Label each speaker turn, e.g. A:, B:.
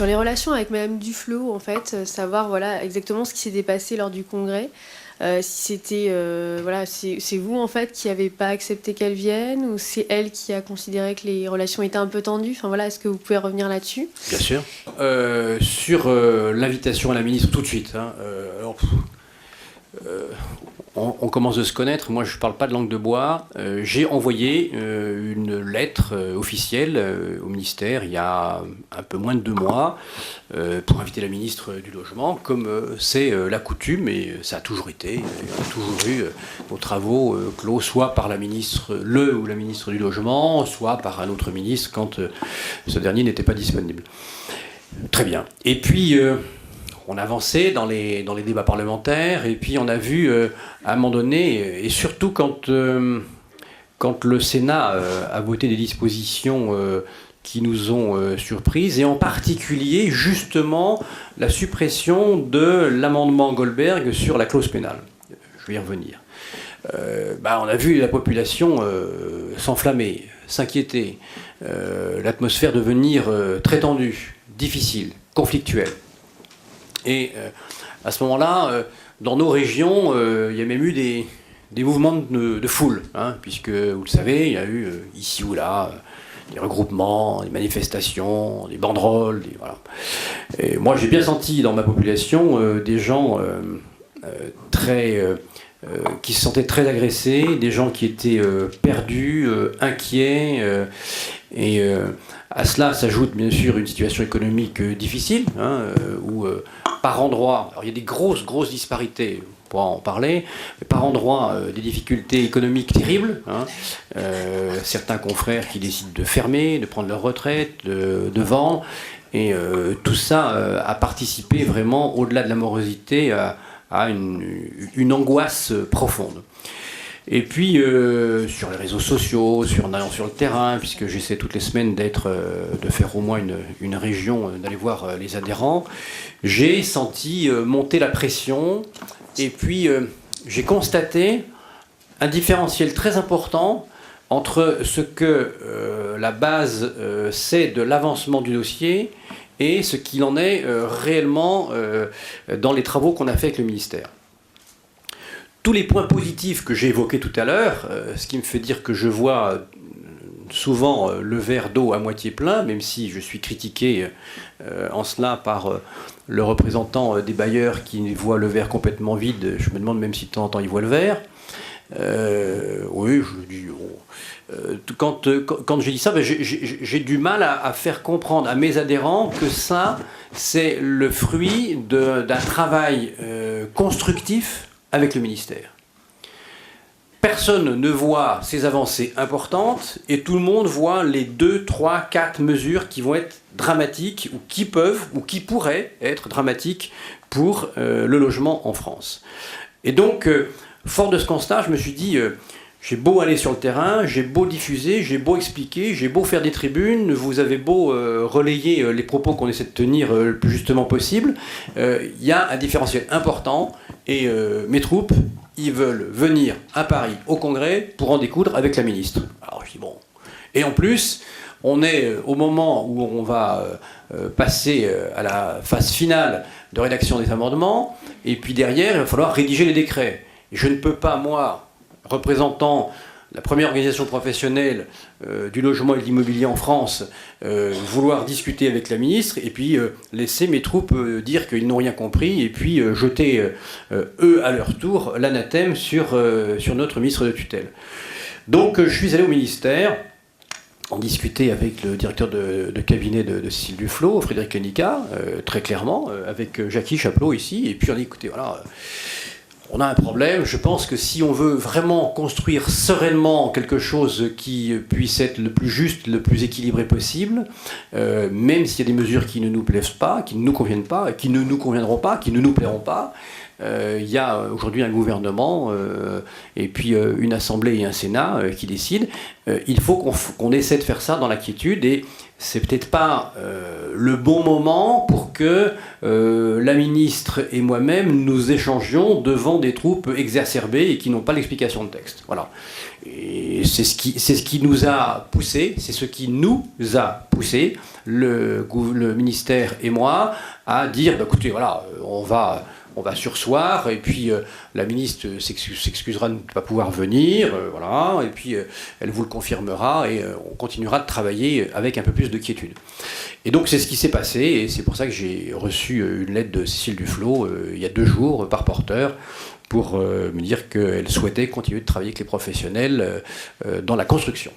A: sur les relations avec Madame Duflot, en fait, savoir voilà, exactement ce qui s'était passé lors du congrès. Si c'était voilà, c'est vous en fait qui n'avez pas accepté qu'elle vienne, ou c'est elle qui a considéré que les relations étaient un peu tendues. Enfin voilà, est-ce que vous pouvez revenir là-dessus?
B: Bien sûr. Sur l'invitation à la ministre, tout de suite. Hein, on commence de se connaître. Moi, je ne parle pas de langue de bois. J'ai envoyé une lettre officielle au ministère il y a un peu moins de 2 mois pour inviter la ministre du Logement, comme c'est la coutume, et ça a toujours été. On a toujours eu nos travaux clos, soit par la ministre, ou la ministre du Logement, soit par un autre ministre quand ce dernier n'était pas disponible. Très bien. Et puis... on avançait dans les débats parlementaires, et puis on a vu à un moment donné, et surtout quand le Sénat a voté des dispositions qui nous ont surprises, et en particulier justement la suppression de l'amendement Goldberg sur la clause pénale. Je vais y revenir. On a vu la population s'enflammer, s'inquiéter, l'atmosphère devenir très tendue, difficile, conflictuelle. Et à ce moment-là, dans nos régions, il y a même eu des mouvements de foule, hein, puisque, vous le savez, il y a eu ici ou là des regroupements, des manifestations, des banderoles, voilà. Et moi, j'ai bien senti dans ma population des gens qui se sentaient très agressés, des gens qui étaient perdus, inquiets, et à cela s'ajoute bien sûr une situation économique difficile, hein, où par endroits, alors il y a des grosses disparités, on pourra en parler, mais par endroits des difficultés économiques terribles, hein, certains confrères qui décident de fermer, de prendre leur retraite, de vendre, et tout ça a participé vraiment, au-delà de la morosité, à une angoisse profonde. Et puis, sur les réseaux sociaux, en allant sur le terrain, puisque j'essaie toutes les semaines de faire au moins une région, d'aller voir les adhérents, j'ai senti monter la pression, et puis j'ai constaté un différentiel très important entre ce que la base sait de l'avancement du dossier et ce qu'il en est réellement dans les travaux qu'on a fait avec le ministère. Tous les points positifs que j'ai évoqués tout à l'heure, ce qui me fait dire que je vois souvent le verre d'eau à moitié plein, même si je suis critiqué en cela par le représentant des bailleurs qui voit le verre complètement vide. Je me demande même si de temps en temps il voit le verre. Oui, je dis... Quand je dis ça, j'ai du mal à faire comprendre à mes adhérents que ça, c'est le fruit d'un travail constructif avec le ministère. Personne ne voit ces avancées importantes, et tout le monde voit les 2, 3, 4 mesures qui vont être dramatiques, ou qui peuvent, ou qui pourraient être dramatiques pour le logement en France. Et donc, fort de ce constat, je me suis dit, j'ai beau aller sur le terrain, j'ai beau diffuser, j'ai beau expliquer, j'ai beau faire des tribunes, vous avez beau relayer les propos qu'on essaie de tenir le plus justement possible, il y a un différentiel important, et mes troupes, ils veulent venir à Paris au Congrès pour en découdre avec la ministre. Alors je dis bon. Et en plus, on est au moment où on va passer à la phase finale de rédaction des amendements, et puis derrière, il va falloir rédiger les décrets. Et je ne peux pas, moi, représentant la première organisation professionnelle du logement et de l'immobilier en France, vouloir discuter avec la ministre, et puis laisser mes troupes dire qu'ils n'ont rien compris, et puis jeter, eux, à leur tour, l'anathème sur notre ministre de tutelle. Donc je suis allé au ministère, en discuter avec le directeur de cabinet de Cécile Duflot, Frédéric Lenica, très clairement, avec Jackie Chapelot ici, et puis on a dit, écoutez, voilà... on a un problème. Je pense que si on veut vraiment construire sereinement quelque chose qui puisse être le plus juste, le plus équilibré possible, même s'il y a des mesures qui ne nous plaisent pas, qui ne nous conviennent pas, qui ne nous conviendront pas, qui ne nous plairont pas, il y a aujourd'hui un gouvernement et puis une assemblée et un Sénat qui décident. Il faut qu'on essaie de faire ça dans la quiétude, et c'est peut-être pas le bon moment pour que la ministre et moi-même nous échangions devant des troupes exacerbées et qui n'ont pas l'explication de texte. Voilà. Et c'est ce qui nous a poussé, c'est ce qui nous a poussé, le ministère et moi, à dire, bah, écoutez, voilà, on va surseoir, et puis la ministre s'excusera de ne pas pouvoir venir, voilà, et puis elle vous le confirmera, et on continuera de travailler avec un peu plus de quiétude. Et donc c'est ce qui s'est passé, et c'est pour ça que j'ai reçu une lettre de Cécile Duflot il y a 2 jours par porteur, pour me dire qu'elle souhaitait continuer de travailler avec les professionnels dans la construction.